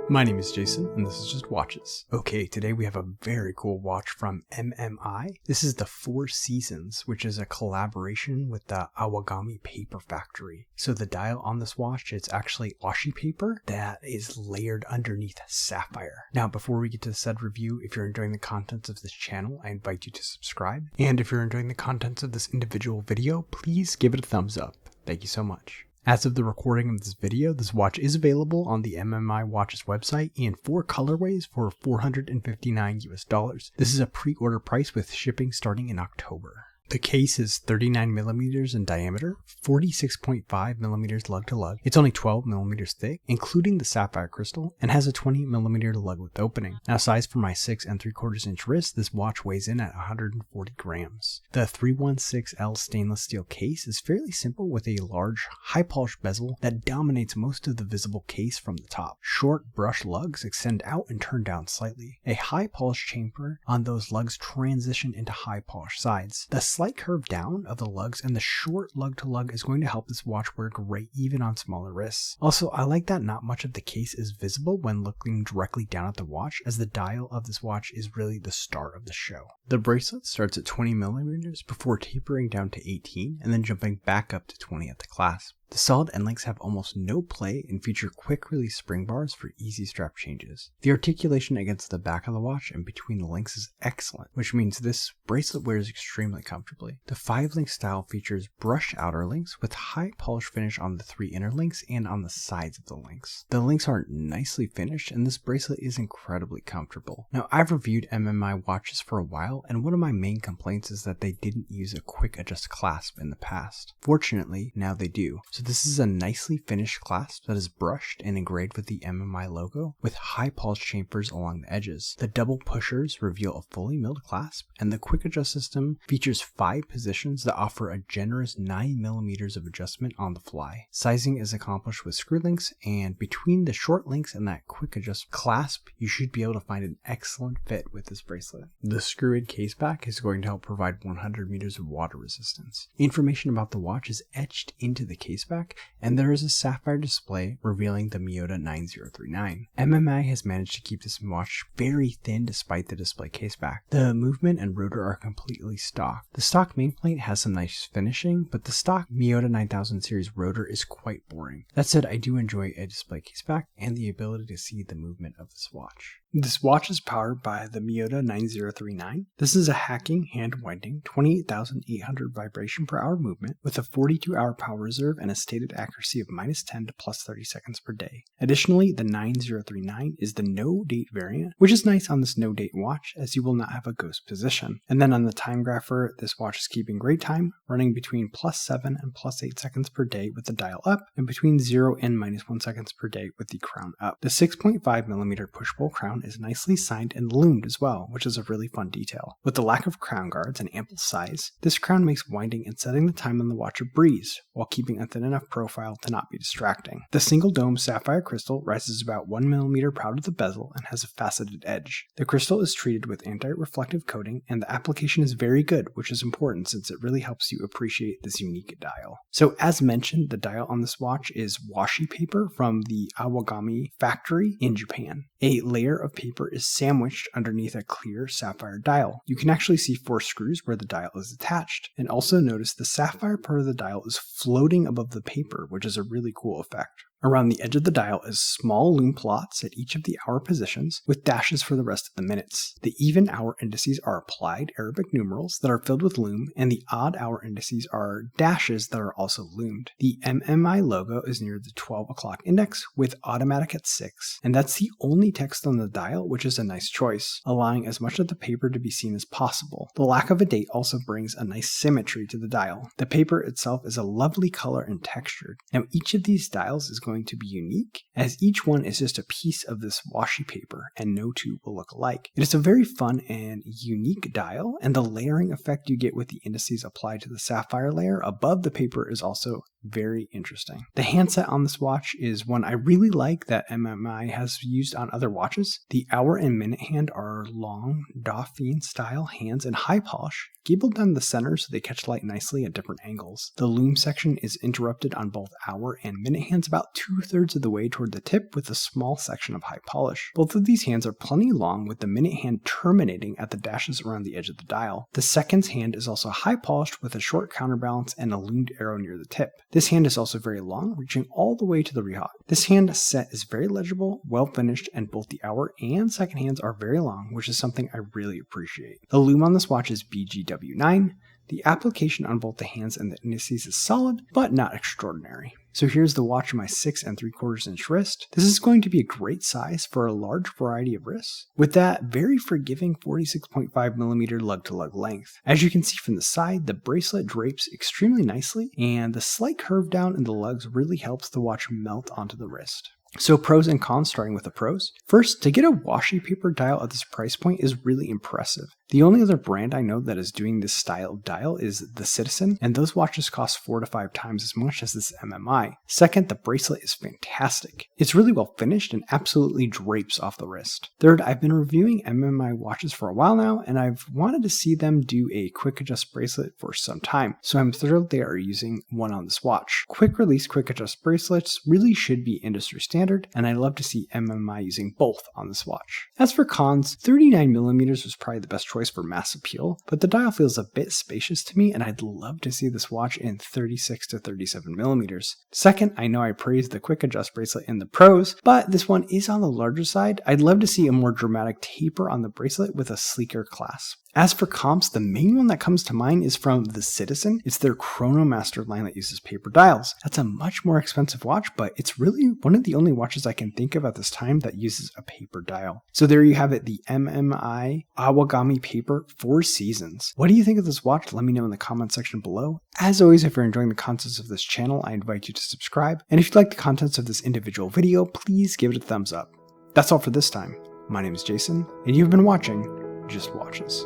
My name is Jason, and this is Just Watches. Okay, today we have a very cool watch from MMI. This is the Four Seasons, which is a collaboration with the Awagami paper factory. So the dial on this watch, it's actually Washi paper that is layered underneath sapphire. Now, before we get to the said review, if you're enjoying the contents of this channel, I invite you to subscribe. And if you're enjoying the contents of this individual video, please give it a thumbs up. Thank you so much. As of the recording of this video, this watch is available on the MMI Watches website in 4 colorways for $459 US. This is a pre-order price with shipping starting in October. The case is 39mm in diameter, 46.5mm lug to lug. It's only 12mm thick, including the sapphire crystal, and has a 20mm lug width opening. Now, size for my 6 3/4 inch wrist, this watch weighs in at 140 grams. The 316L stainless steel case is fairly simple with a large, high polished bezel that dominates most of the visible case from the top. Short brush lugs extend out and turn down slightly. A high polished chamfer on those lugs transition into high polished sides. The slight curve down of the lugs and the short lug to lug is going to help this watch wear great even on smaller wrists. Also, I like that not much of the case is visible when looking directly down at the watch, as the dial of this watch is really the star of the show. The bracelet starts at 20mm before tapering down to 18 and then jumping back up to 20 at the clasp. The solid end links have almost no play and feature quick release spring bars for easy strap changes. The articulation against the back of the watch and between the links is excellent, which means this bracelet wears extremely comfortably. The 5-link style features brushed outer links with high polish finish on the 3 inner links and on the sides of the links. The links are nicely finished and this bracelet is incredibly comfortable. Now, I've reviewed MMI watches for a while, and one of my main complaints is that they didn't use a quick adjust clasp in the past. Fortunately, now they do. So this is a nicely finished clasp that is brushed and engraved with the MMI logo with high polished chamfers along the edges. The double pushers reveal a fully milled clasp, and the quick adjust system features 5 positions that offer a generous 9mm of adjustment on the fly. Sizing is accomplished with screw links, and between the short links and that quick adjust clasp, you should be able to find an excellent fit with this bracelet. The screw-in case back is going to help provide 100 meters of water resistance. Information about the watch is etched into the case back, and there is a sapphire display revealing the Miyota 9039. MMI has managed to keep this watch very thin despite the display case back. The movement and rotor are completely stock. The stock main plate has some nice finishing, but the stock Miyota 9000 series rotor is quite boring. That said, I do enjoy a display case back and the ability to see the movement of this watch. This watch is powered by the Miyota 9039. This is a hacking, hand-winding, 28,800 vibration per hour movement with a 42-hour power reserve and a stated accuracy of -10 to +30 seconds per day. Additionally, the 9039 is the no-date variant, which is nice on this no-date watch as you will not have a ghost position. And then on the time grapher, this watch is keeping great time, running between +7 and +8 seconds per day with the dial up, and between 0 and -1 seconds per day with the crown up. The 6.5mm push-pull crown is nicely signed and loomed as well, which is a really fun detail. With the lack of crown guards and ample size, this crown makes winding and setting the time on the watch a breeze, while keeping a thin enough profile to not be distracting. The single dome sapphire crystal rises about 1mm proud of the bezel and has a faceted edge. The crystal is treated with anti-reflective coating, and the application is very good, which is important since it really helps you appreciate this unique dial. So as mentioned, the dial on this watch is washi paper from the Awagami factory in Japan. A layer of paper is sandwiched underneath a clear sapphire dial. You can actually see 4 screws where the dial is attached, and also notice the sapphire part of the dial is floating above the paper, which is a really cool effect. Around the edge of the dial is small lume plots at each of the hour positions, with dashes for the rest of the minutes. The even hour indices are applied Arabic numerals that are filled with lume, and the odd hour indices are dashes that are also lumed. The MMI logo is near the 12 o'clock index, with automatic at 6, and that's the only text on the dial, which is a nice choice, allowing as much of the paper to be seen as possible. The lack of a date also brings a nice symmetry to the dial. The paper itself is a lovely color and textured. Now, each of these dials is going to be unique, as each one is just a piece of this washi paper, and no two will look alike. It is a very fun and unique dial, and the layering effect you get with the indices applied to the sapphire layer above the paper is also very interesting. The handset on this watch is one I really like that MMI has used on other watches. The hour and minute hand are long, Dauphine style hands in high polish, gabled down the center so they catch light nicely at different angles. The lume section is interrupted on both hour and minute hands about 2/3 of the way toward the tip with a small section of high polish. Both of these hands are plenty long, with the minute hand terminating at the dashes around the edge of the dial. The second hand is also high polished with a short counterbalance and a loomed arrow near the tip. This hand is also very long, reaching all the way to the rehaut. This hand set is very legible, well finished, and both the hour and second hands are very long, which is something I really appreciate. The lume on this watch is BGW9. The application on both the hands and the indices is solid, but not extraordinary. So here's the watch on my 6 3/4 inch wrist. This is going to be a great size for a large variety of wrists, with that very forgiving 46.5mm lug-to-lug length. As you can see from the side, the bracelet drapes extremely nicely, and the slight curve down in the lugs really helps the watch melt onto the wrist. So pros and cons, starting with the pros. First, to get a washi paper dial at this price point is really impressive. The only other brand I know that is doing this style of dial is the Citizen, and those watches cost 4 to 5 times as much as this MMI. Second, the bracelet is fantastic. It's really well finished and absolutely drapes off the wrist. Third, I've been reviewing MMI watches for a while now, and I've wanted to see them do a quick adjust bracelet for some time, so I'm thrilled they are using one on this watch. Quick release quick adjust bracelets really should be industry standard, and I'd love to see MMI using both on this watch. As for cons, 39mm was probably the best choice for mass appeal, but the dial feels a bit spacious to me, and I'd love to see this watch in 36 to 37mm. Second, I know I praised the quick adjust bracelet in the pros, but this one is on the larger side. I'd love to see a more dramatic taper on the bracelet with a sleeker clasp. As for comps, the main one that comes to mind is from the Citizen. It's their Chronomaster line that uses paper dials. That's a much more expensive watch, but it's really one of the only watches I can think of at this time that uses a paper dial. So there you have it, the MMI Awagami paper 4 seasons. What do you think of this watch? Let me know in the comment section below. As always, if you're enjoying the contents of this channel, I invite you to subscribe. And if you like the contents of this individual video, please give it a thumbs up. That's all for this time. My name is Jason, and you've been watching Just Watches.